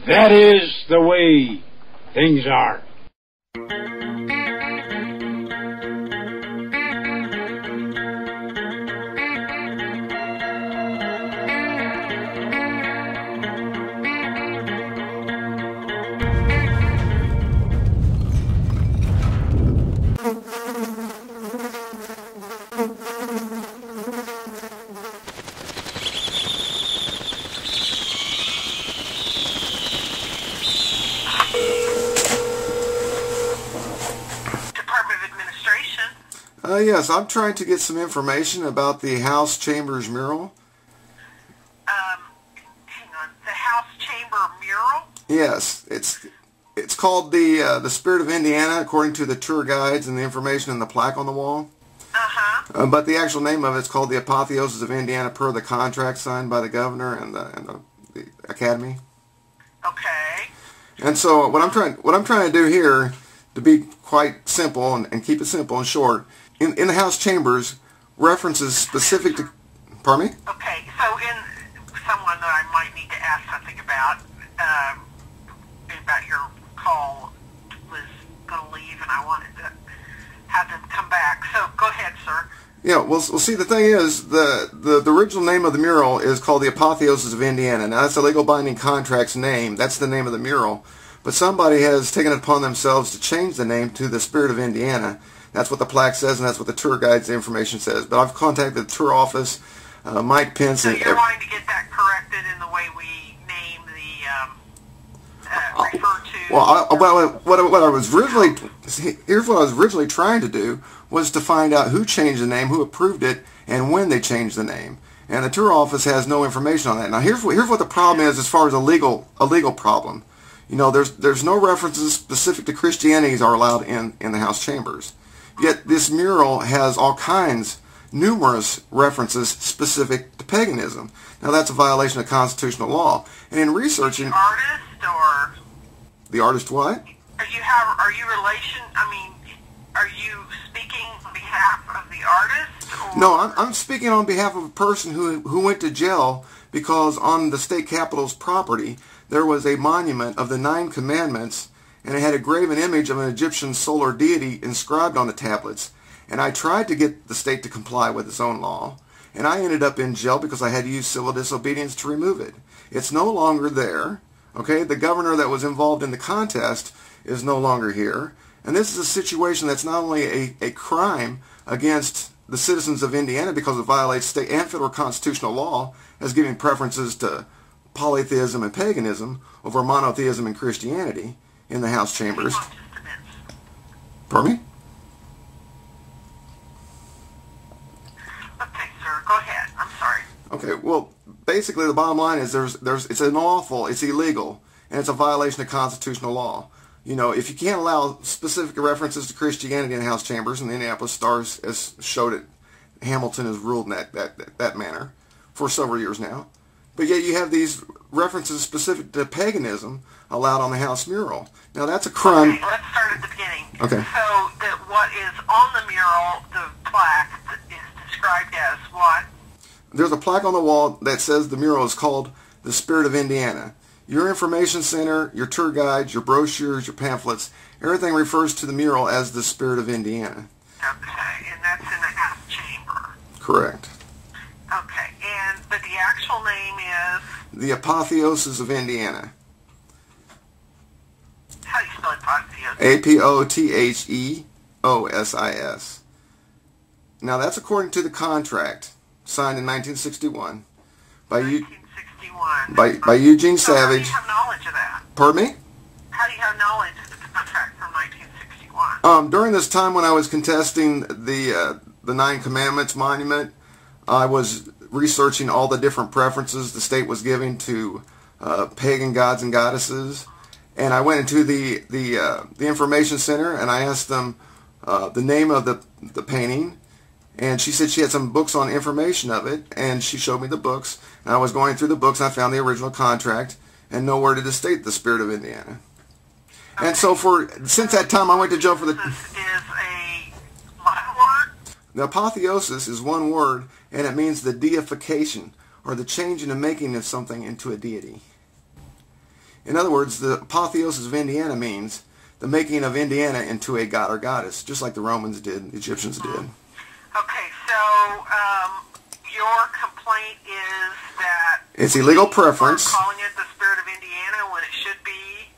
That is the way things are. Yes, I'm trying to get some information about the House Chambers mural. Hang on, the House Chamber mural? Yes, it's called the Spirit of Indiana, according to the tour guides and the information in the plaque on the wall. Uh-huh. But the actual name of it's called the Apotheosis of Indiana, per the contract signed by the governor and the academy. Okay. And so what I'm trying to do here, to be quite simple and keep it simple and short. In the House Chambers, references specific to... Pardon me? Okay, so in someone that I might need to ask something about your call was going to leave, and I wanted to have them come back. So go ahead, sir. Yeah, well, see, the thing is, the original name of the mural is called the Apotheosis of Indiana. Now, that's a legal binding contract's name. That's the name of the mural. But somebody has taken it upon themselves to change the name to the Spirit of Indiana. That's what the plaque says, and that's what the tour guide's information says. But I've contacted the tour office, Mike Pence. So you're wanting to get that corrected in the way we name the refer to. Well, what I was originally here's what I was originally trying to do was to find out who changed the name, who approved it, and when they changed the name. And the tour office has no information on that. Now here's what the problem is as far as a legal problem. You know, there's no references specific to Christianity are allowed in the House Chambers. Yet this mural has all kinds, numerous references specific to paganism. Now that's a violation of constitutional law. And in researching... The artist, or... The artist what? Are you relation... I mean, are you speaking on behalf of the artist? Or? No, I'm speaking on behalf of a person who went to jail because on the state capitol's property there was a monument of the 9 Commandments, and it had a graven image of an Egyptian solar deity inscribed on the tablets. And I tried to get the state to comply with its own law, and I ended up in jail because I had to use civil disobedience to remove it. It's no longer there. Okay, the governor that was involved in the contest is no longer here. And this is a situation that's not only a crime against the citizens of Indiana because it violates state and federal constitutional law as giving preferences to polytheism and paganism over monotheism and Christianity in the House Chambers. Pardon me? Okay, sir, go ahead. I'm sorry. Okay, well, basically the bottom line is it's unlawful, it's illegal, and it's a violation of constitutional law. You know, if you can't allow specific references to Christianity in the House Chambers, and the Indianapolis Star has showed it, Hamilton has ruled in that manner for several years now. But yet you have these references specific to paganism allowed on the House mural. Now that's a crime. Okay, let's start at the beginning. Okay. So what is on the mural, the plaque, is described as what? There's a plaque on the wall that says the mural is called the Spirit of Indiana. Your information center, your tour guides, your brochures, your pamphlets, everything refers to the mural as the Spirit of Indiana. Okay, and that's in the House Chamber. Correct. Okay, but the actual name is? The Apotheosis of Indiana. How do you spell Apotheosis? Apotheosis. Now that's according to the contract signed in 1961 by 1961. by Eugene Savage. How do you have knowledge of that? Pardon me? How do you have knowledge of the contract from 1961? During this time when I was contesting the 9 Commandments monument, I was researching all the different preferences the state was giving to pagan gods and goddesses, and I went into the information center and I asked them the name of the painting, and she said she had some books on information of it, and she showed me the books, and I was going through the books and I found the original contract, and nowhere did it state the Spirit of Indiana. Okay. And so since that time I went to jail for the... This is a Latin word? The apotheosis is one word, and it means the deification, or the changing and making of something into a deity. In other words, the apotheosis of Indiana means the making of Indiana into a god or goddess, just like the Romans did, the Egyptians did. Okay, so your complaint is that it's illegal preference. You're calling it the Spirit of Indiana when it should be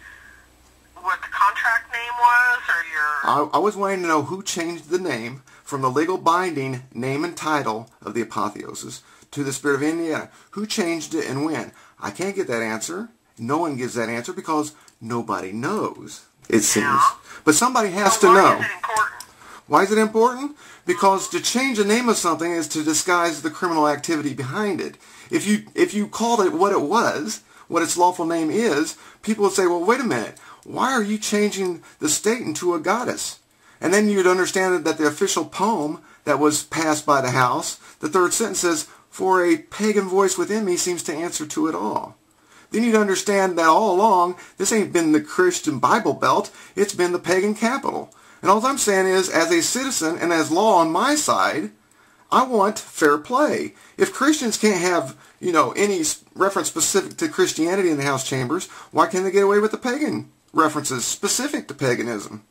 what the contract name was, or your... I was wanting to know who changed the name from the legal binding name and title of the apotheosis to the Spirit of Indiana. Who changed it and when? I can't get that answer. No one gives that answer because nobody knows, it seems. But somebody has to know. Why is it important? Why is it important? Because to change the name of something is to disguise the criminal activity behind it. If you called it what it was, what its lawful name is, people would say, well, wait a minute. Why are you changing the state into a goddess? And then you'd understand that the official poem that was passed by the House, the third sentence says, for a pagan voice within me seems to answer to it all. Then you'd understand that all along, this ain't been the Christian Bible Belt, it's been the pagan capital. And all I'm saying is, as a citizen and as law on my side, I want fair play. If Christians can't have, any reference specific to Christianity in the House chambers, why can't they get away with the pagan references specific to paganism?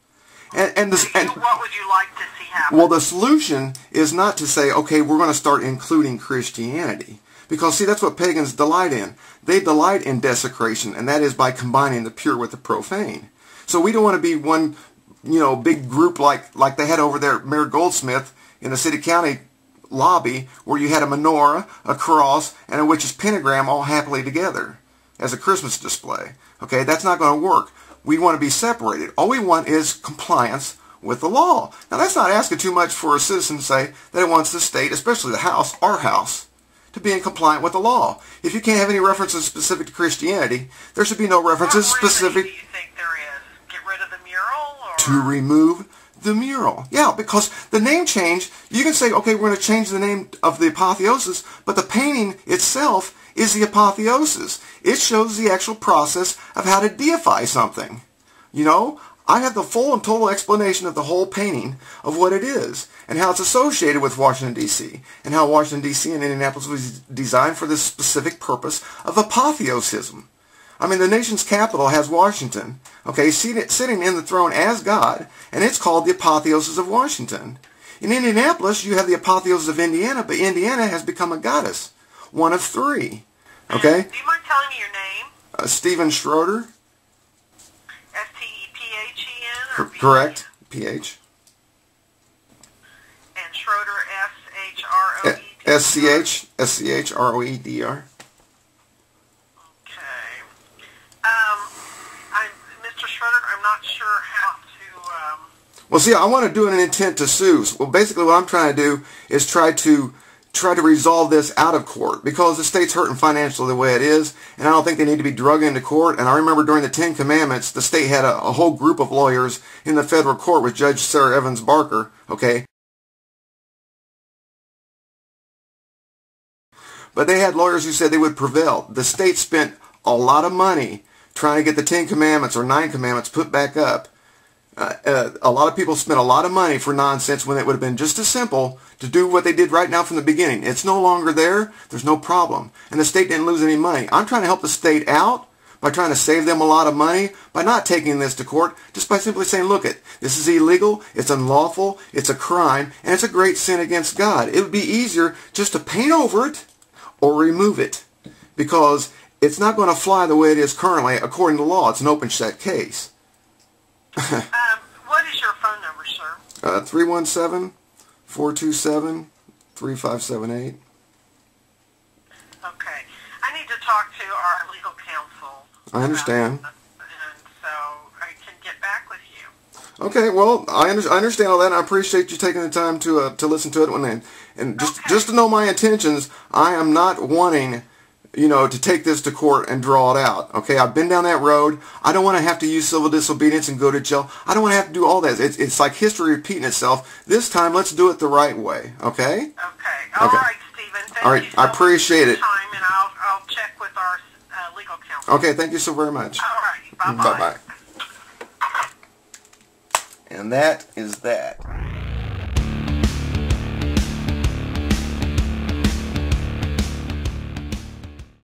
What would you like to see happen? Well, the solution is not to say, okay, we're going to start including Christianity. Because, see, that's what pagans delight in. They delight in desecration, and that is by combining the pure with the profane. So we don't want to be one, big group like they had over there at Mayor Goldsmith in the city-county lobby, where you had a menorah, a cross, and a witch's pentagram all happily together as a Christmas display. Okay, that's not going to work. We want to be separated. All we want is compliance with the law. Now, that's not asking too much for a citizen to say that it wants the state, especially the House, our House, to be in compliance with the law. If you can't have any references specific to Christianity, there should be no references specific... What do you think there is? Get rid of the mural? Or? To remove the mural. Yeah, because the name change, you can say, okay, we're going to change the name of the apotheosis, but the painting itself is the apotheosis. It shows the actual process of how to deify something. I have the full and total explanation of the whole painting of what it is and how it's associated with Washington, D.C. and how Washington, D.C. and Indianapolis was designed for this specific purpose of apotheosism. I mean, the nation's capital has Washington, okay, sitting in the throne as God, and it's called the Apotheosis of Washington. In Indianapolis, you have the Apotheosis of Indiana, but Indiana has become a goddess, one of three, okay? Do you mind telling me your name? Stephen Schroeder. S-T-E-P-H-E-N? Correct, P-H. And Schroeder, S-H-R-O-E-D-R? S-C-H-R-O-E-D-R. Mr. Schroeder, I'm not sure how to... Well, see, I want to do an intent to sue. Well, basically what I'm trying to do is try to resolve this out of court because the state's hurting financially the way it is, and I don't think they need to be drug into court. And I remember during the Ten Commandments, the state had a whole group of lawyers in the federal court with Judge Sarah Evans Barker, okay? But they had lawyers who said they would prevail. The state spent a lot of money trying to get the Ten Commandments or Nine Commandments put back up. A lot of people spent a lot of money for nonsense when it would have been just as simple to do what they did right now from the beginning. It's no longer there. There's no problem. And the state didn't lose any money. I'm trying to help the state out by trying to save them a lot of money by not taking this to court, just by simply saying, look, this is illegal, it's unlawful, it's a crime, and it's a great sin against God. It would be easier just to paint over it or remove it because it's not going to fly the way it is currently according to law. It's an open shut case. What is your phone number, sir? 317-427-3578. Okay. I need to talk to our legal counsel. I understand. And so I can get back with you. Okay, well, I understand all that, and I appreciate you taking the time to listen to it. And just to know my intentions, I am not wanting... to take this to court and draw it out. Okay, I've been down that road. I don't want to have to use civil disobedience and go to jail. I don't want to have to do all that. It's like history repeating itself. This time, let's do it the right way. Okay? Okay. All right, Stephen. Thank you so I appreciate it. Time, and I'll check with our legal counsel. Okay, thank you so very much. All right. Bye-bye. Bye-bye. And that is that.